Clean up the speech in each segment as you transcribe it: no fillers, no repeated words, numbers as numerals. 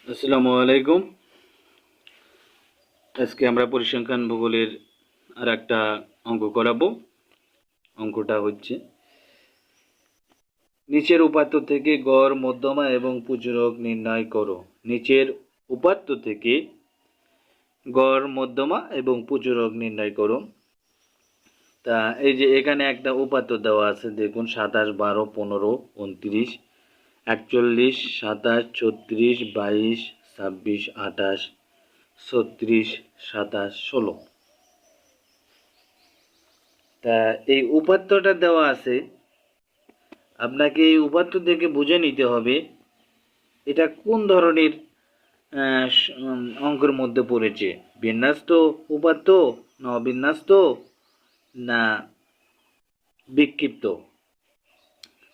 আসসালামু আলাইকুম। আজকে আমরা পরিসংখ্যান ভূগোলের আর একটা অঙ্ক করাবো। অঙ্কটা হচ্ছে নিচের উপাত্ত থেকে গড়, মধ্যমা এবং পূজক নির্ণয় করো। নিচের উপাত্ত থেকে গড়, মধ্যমা এবং পূজক নির্ণয় করো। তা এই যে এখানে একটা উপাত্ত দেওয়া আছে, দেখুন 27, 12, 15, 29, 41, 27, 36, 22, 26, 28, 36, 27, 16। তা এই উপাত্তটা দেওয়া আছে, আপনাকে এই উপাত্ত থেকে বুঝে নিতে হবে এটা কোন ধরনের অঙ্কের মধ্যে পড়েছে। বিন্যস্ত উপাত্ত না অবিন্যস্ত না বিক্ষিপ্ত।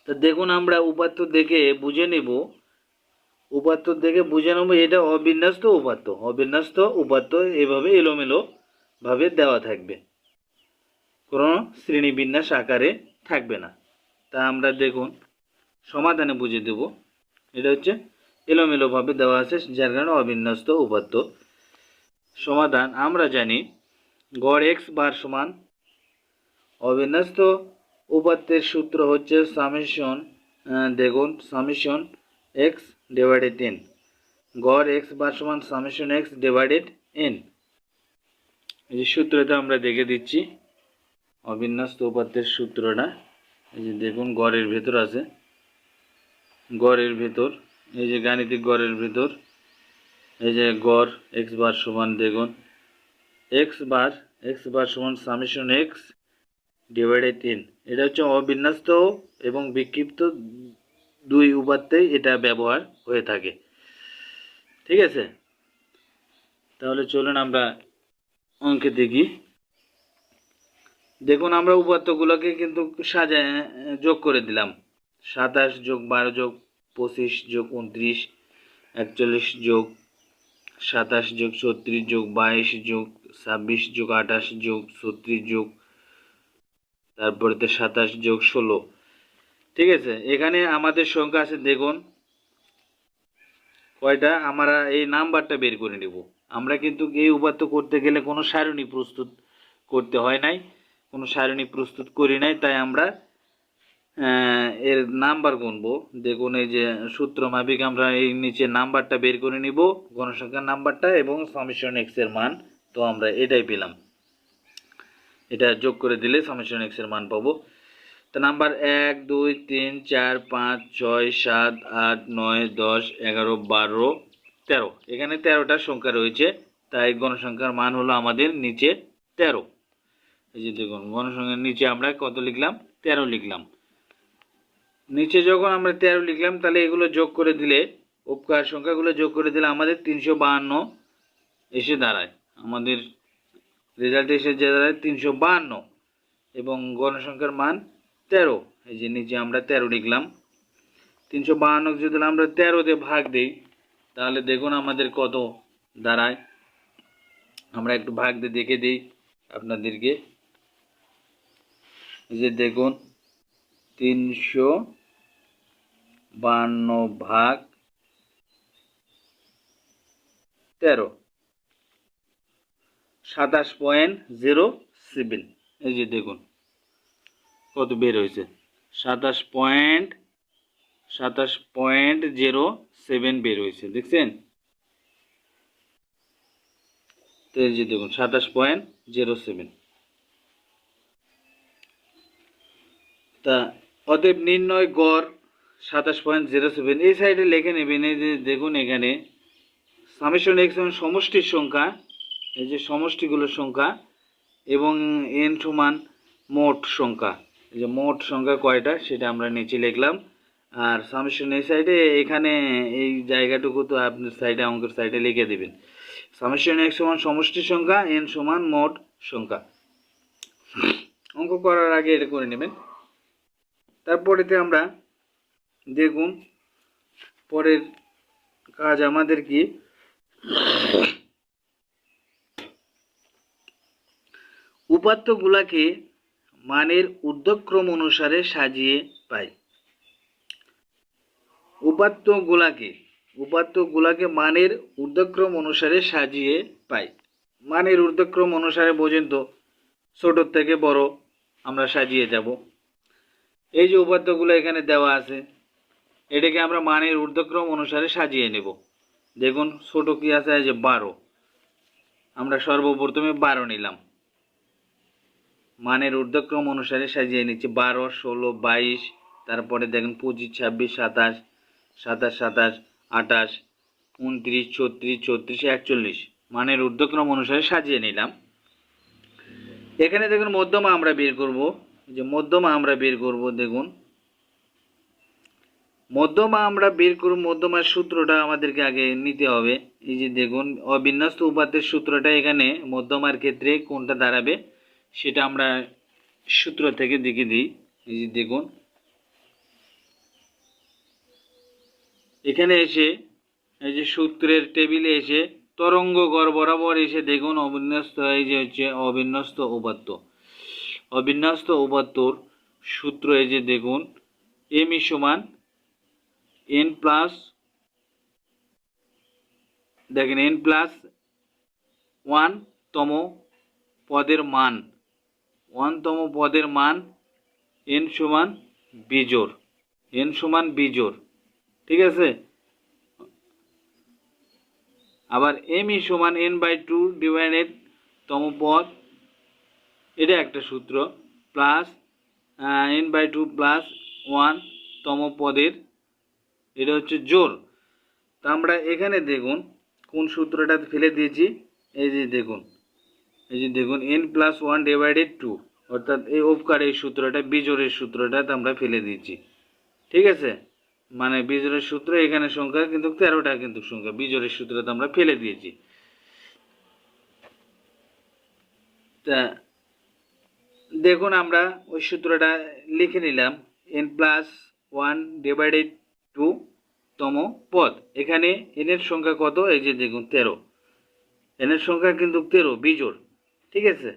তা দেখুন আমরা উপাত্ত দেখে বুঝে নেব, এটা অবিন্যস্ত উপাত্ত। অবিন্যস্ত উপাত্ত এভাবে এলোমেলো ভাবে দেওয়া থাকবে, কোনো শ্রেণীবিন্যাস আকারে থাকবে না। তা আমরা দেখুন সমাধানে বুঝে দেব, এটা হচ্ছে এলোমেলোভাবে দেওয়া আছে, যার কারণে অবিন্যস্ত উপাত্ত। সমাধান আমরা জানি গড় এক্স বার সমান, অবিন্যস্ত উপাত্তের সূত্র হচ্ছে সামেশন, দেখুন সামেশন এক্স ডিভাইডেড এন। গড় এক্স বার সমান সামেশন এক্স ডিভাইডেড এন। এই যে সূত্রটা আমরা দেখে দিচ্ছি, অবিন্যস্ত উপাত্তের সূত্রটা। এই যে দেখুন গড়ের ভেতর আছে, গড়ের ভেতর এই যে গাণিতিক গড়ের ভেতর এই যে গড় এক্স বার সমান, দেখুন এক্স বার সমান সামেশন এক্স ডিভাইডেড এন। এটা হচ্ছে অবিন্যস্ত এবং বিক্ষিপ্ত দুই উপাত্তেই এটা ব্যবহার হয়ে থাকে। ঠিক আছে, তাহলে চলুন আমরা অঙ্কে দেখি। দেখুন আমরা উপাত্তগুলোকে কিন্তু সাজায় যোগ করে দিলাম। 27 যোগ 12 যোগ 25 যোগ 29, 41 যোগ 27 যোগ 36 যোগ 22 যোগ 26 যোগ 28 যোগ 36 যোগ তারপরে 27 যোগ 16। ঠিক আছে, এখানে আমাদের সংখ্যা আছে, দেখুন কয়টা। আমরা এই নাম্বারটা বের করে নেব। আমরা কিন্তু এই উপাত্ত করতে গেলে কোনো সারণী প্রস্তুত করতে হয় নাই, কোনো সারণী প্রস্তুত করি নাই, তাই আমরা এর নাম্বার গুনবো। দেখুন এই যে সূত্র মাফিক আমরা এই নিচে নাম্বারটা বের করে নিব, গণসংখ্যার নাম্বারটা এবং সামেশন এক্স এর মান। তো আমরা এটাই পেলাম, এটা যোগ করে দিলে সামেশন এক্স এর মান পাবো। তো নাম্বার 1, 2, 3, 4, 5, 6, 7, 8, 9, 10, 11, 12, 13। এখানে 13টা সংখ্যা রয়েছে, তাই গণসংখ্যার মান হলো আমাদের নিচে 13। এই যে দেখুন গণসংখ্যার নিচে আমরা কত লিখলাম, 13 লিখলাম। নিচে যখন আমরা 13 লিখলাম, তাহলে এগুলো যোগ করে দিলে, উপকার সংখ্যাগুলো যোগ করে দিলে আমাদের 352 এসে দাঁড়ায়। আমাদের রেজাল্ট এসে দাঁড়ায় 352 এবং গণসংখ্যার মান 13। এই যে নিচে আমরা 13 লিখলাম। 352 যদি আমরা 13 দিয়ে ভাগ দিই, তাহলে দেখুন আমাদের কত দাঁড়ায়। আমরা একটু ভাগ দিয়ে দেখে দিই আপনাদেরকে। এই যে দেখুন 352 ভাগ 13, 27.07। এই যে দেখুন কত বের হয়েছে, 27.07 বের হয়েছে, দেখছেন। তো এই যে দেখুন 27.07। তা অতএব নির্ণয় গড় 27.07। এই সাইডে লিখে নেবেন। এই যে দেখুন এখানে সামেশন এক্স সমষ্টির সংখ্যা, এই যে সমষ্টিগুলোর সংখ্যা, এবং এন সমান মোট সংখ্যা। এই যে মোট সংখ্যা কয়টা সেটা আমরা নিচে লিখলাম। আর সামেশন এই সাইডে, এখানে এই জায়গাটুকু তো আপনি সাইডে অঙ্কের সাইডে লিখে দেবেন। সামেশন এক্স সমান সমষ্টির সংখ্যা, এন সমান মোট সংখ্যা। অঙ্ক করার আগে এটা করে নেবেন। তারপরেতে আমরা দেখুন পরের কাজ আমাদের কি, উপাত্তগুলাকে মানের ঊর্ধ্বক্রম অনুসারে সাজিয়ে পাই। উপাত্তগুলোকে মানের ঊর্ধ্বক্রম অনুসারে সাজিয়ে পাই। মানের ঊর্ধ্বক্রম অনুসারে বোঝেন তো, ছোট থেকে বড় আমরা সাজিয়ে যাব। এই যে উপাত্তগুলো এখানে দেওয়া আছে, এটাকে আমরা মানের ঊর্ধ্বক্রম অনুসারে সাজিয়ে নেব। দেখুন ছোট কি আছে, এই যে 12, আমরা সর্বপ্রথমে 12 নিলাম, মানের ঊর্ধ্বক্রম অনুসারে সাজিয়ে নিচ্ছি। 12, 16, 22, তারপরে দেখুন 25, 26, 27, 27, 27, 28, 29, 36, 34, 41 মানের ঊর্ধ্বক্রম অনুসারে সাজিয়ে নিলাম। এখানে দেখুন মধ্যমা আমরা বের করব। যে মধ্যমা আমরা বের করব, দেখুন মধ্যমা আমরা বের করব। মধ্যমার সূত্রটা আমাদেরকে আগে নিতে হবে। এই যে দেখুন অবিন্যস্ত উপাত্তের সূত্রটা এখানে মধ্যমার ক্ষেত্রে কোনটা দাঁড়াবে সেটা আমরা সূত্র থেকে দেখে দিই। এই যে দেখুন এখানে এসে এই যে সূত্রের টেবিলে এসে তরঙ্গ গড় বরাবর এসে দেখুন অবিন্যস্ত, এই যে হচ্ছে অবিন্যস্ত উপাত্ত। অবিন্যস্ত উপাত্তর সূত্র এই যে দেখুন m সমান n প্লাস, দেখেন n প্লাস 1 তম পদের মান, 1 তম পদের মান n সমান বিজোড়, n সমান বিজোড়, ঠিক আছে। আবার m সমান n/2 ডিভাইডেড তম পদ, এটা একটা সূত্র, প্লাস n/2 প্লাস 1 তম পদের, এটা হচ্ছে জোড়। তো আমরা এখানে দেখুন কোন সূত্রটা ফেলে দিয়েছি। এই যে দেখুন, এই যে দেখুন n প্লাস 1 ডিভাইডেড 2, অর্থাৎ এই উপকার এই সূত্রটা বিজোড়ের সূত্রটা আমরা ফেলে দিয়েছি, ঠিক আছে। মানে বিজোড়ের সূত্র এখানে সংখ্যা কিন্তু 13টা কিন্তু সংখ্যা, বিজোড়ের সূত্রটা আমরা ফেলে দিয়েছি। তা দেখুন আমরা ওই সূত্রটা লিখে নিলাম, n প্লাস 1 ডিভাইডেড 2 তম পদ। এখানে n এর সংখ্যা কত, এই যে দেখুন 13, n এর সংখ্যা কিন্তু 13 বিজোড়, ঠিক আছে।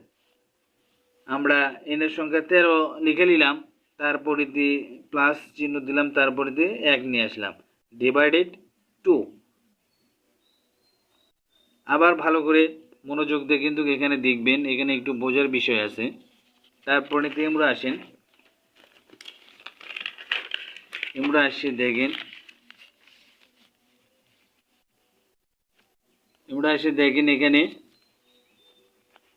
আমরা n এর সংখ্যা 13 লিখে নিলাম, তারপরে দিয়ে প্লাস চিহ্ন দিলাম, তারপরে দিয়ে 1 নিয়ে আসলাম, ডিভাইডেড 2। আবার ভালো করে মনোযোগ দিয়ে কিন্তু এখানে দেখবেন, এখানে একটু বোঝার বিষয় আছে। তারপরে আমরা আসেন, আমরা আসি দেখেন, আমরা এসে দেখেন এখানে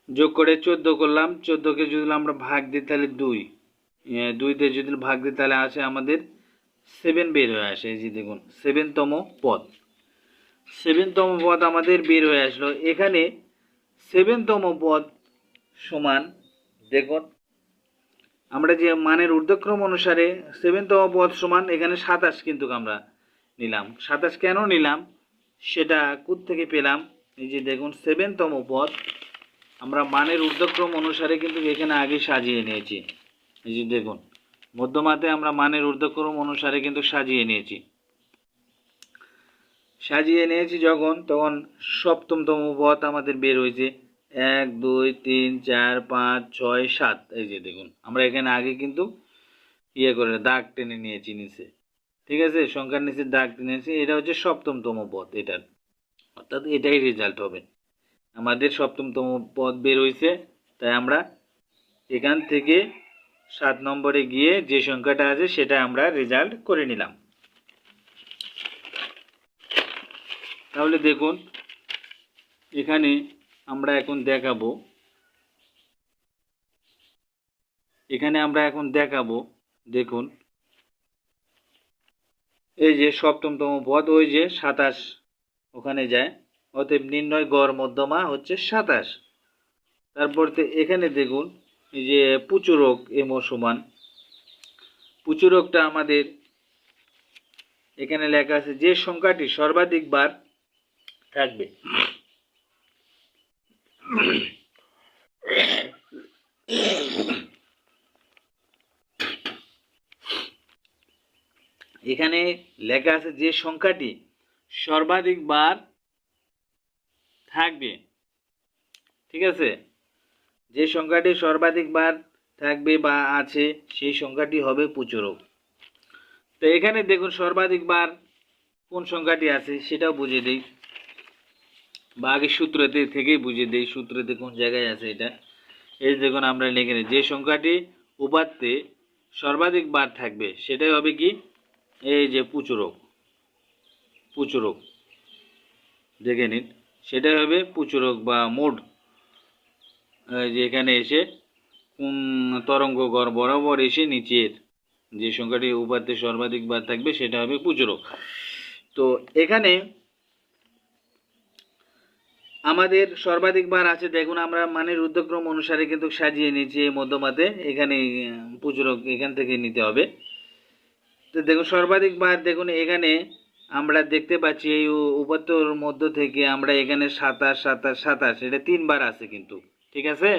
যোগ করে 14 করলাম। 14কে যদি আমরা ভাগ দিই তাহলে 2, 2 দিয়ে যদি ভাগ দিই তাহলে আসে আমাদের 7 বের হয়ে আসে। এই যে দেখুন 7তম পদ, 7তম পদ আমাদের বের হয়ে আসলো। এখানে 7তম পদ সমান, দেখুন আমরা যে মানের ঊর্ধ্বক্রম অনুসারে 7তম পদ সমান এখানে 27 কিন্তু আমরা নিলাম। 27 কেন নিলাম সেটা কোত্থেকে পেলাম, এই যে দেখুন 7তম পদ আমরা মানের ঊর্ধ্বক্রম অনুসারে কিন্তু এখানে আগে সাজিয়ে নিয়েছি। এই যে দেখুন মধ্যমাতে আমরা মানের ঊর্ধ্বক্রম অনুসারে কিন্তু সাজিয়ে নিয়েছি যখন, তখন সপ্তমতম পদ আমাদের বের হয়েছে 1 2 3 4 5 6 7। এই যে দেখুন আমরা এখানে আগে কিন্তু করে দাগ টেনে নিয়েছি নিচে, ঠিক আছে, সংখ্যার নিচে দাগ টেনেছি, এটা হচ্ছে সপ্তমতম পদ এটার, অর্থাৎ এটাই রেজাল্ট হবে। আমাদের সপ্তমতম পদ বের হয়েছে, তাই আমরা এখান থেকে 7 নম্বরে গিয়ে যে সংখ্যাটা আছে সেটা আমরা রেজাল্ট করে নিলাম। তাহলে দেখুন এখানে আমরা এখন দেখাবো, দেখুন এই যে সপ্তমতম পদ ওই যে 27 ওখানে যায়, অতএব নির্ণয় গড় মধ্যমা হচ্ছে 27। তারপর এখানে দেখুন এই যে পুচুরক এমো সমান, পুচুরকটা আমাদের এখানে লেখা আছে যে সংখ্যাটি সর্বাধিক বার থাকবে, এখানে লেখা আছে যে সংখ্যাটি সর্বাধিক বার থাকবে, ঠিক আছে, যে সংখ্যাটি সর্বাধিক বার থাকবে বা আছে সেই সংখ্যাটি হবে পুচুরক। তো এখানে দেখুন সর্বাধিক বার কোন সংখ্যাটি আছে সেটাও বুঝিয়ে দিই, বা আগে সূত্রতে থেকেই বুঝিয়ে দিই সূত্রতে কোন জায়গায় আছে এটা। এই দেখুন আমরা লিখে নিই, যে সংখ্যাটি উপাত্তে সর্বাধিক বার থাকবে সেটাই হবে কি, এই যে প্রচুরক, প্রচুরক দেখে নিন, সেটাই হবে প্রচুরক বা মোড। যে এখানে এসে কোন তরঙ্গ গড় বরাবর এসে নিচের যে সংখ্যাটি উপাত্তে সর্বাধিক বার থাকবে সেটা হবে প্রচুরক। তো এখানে আমাদের সর্বাধিক বার আছে, দেখুন আমরা মানের ঊর্ধ্বক্রম অনুসারে কিন্তু সাজিয়ে নিয়েছি এই মধ্যমাতে, এখানে প্রচুরক এখান থেকে নিতে হবে। তো দেখুন সর্বাধিক বার, দেখুন এখানে আমরা দেখতে পাচ্ছি এই উপাত্তর মধ্য থেকে আমরা এখানে 27 27 27 এটা 3 বার আছে কিন্তু, ঠিক আছে,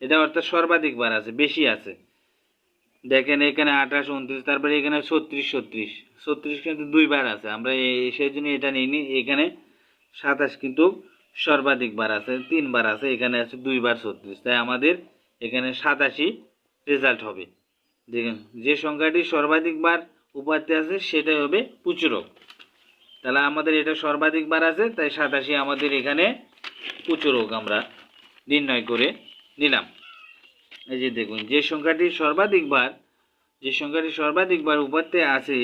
এটা অর্থাৎ সর্বাধিক বার আছে, বেশি আছে। দেখেন এখানে 28 29, তারপরে এখানে 36 36 36 কিন্তু 2 বার আছে, আমরা সেই জন্য এটা নিইনি। এখানে 27 কিন্তু সর্বাধিক বার আছে, 3 বার আছে, এখানে আছে 2 বার 36, তাই আমাদের এখানে 87 রেজাল্ট হবে। দেখুন যে সংখ্যাটি সর্বাধিক বার উপাত্তে আছে সেটাই হবে প্রচুরক, তাহলে আমাদের এটা সর্বাধিক বার আছে, তাই 87 আমাদের এখানে প্রচুরক আমরা নির্ণয় করে নিলাম। এই যে দেখুন যে সংখ্যাটি সর্বাধিক বার উপাত্তে আছে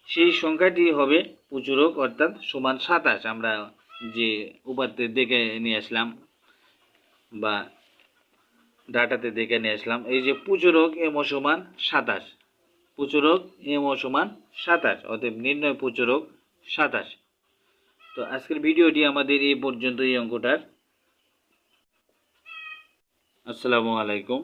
সেই সংখ্যাটি হবে প্রচুরক, অর্থাৎ সমান 27 আমরা যে উপাত্তে দেখে নিয়ে আসলাম বা ডাটাতে দেখে নিয়ে আসলাম। এই যে প্রচুরক এম সমান 27, প্রচুরক এম সমান 27, অতএব নির্ণয় প্রচুরক 27। তো আজকের ভিডিওটি আমাদের এই পর্যন্ত, এই অঙ্কটার। আসসালামু আলাইকুম।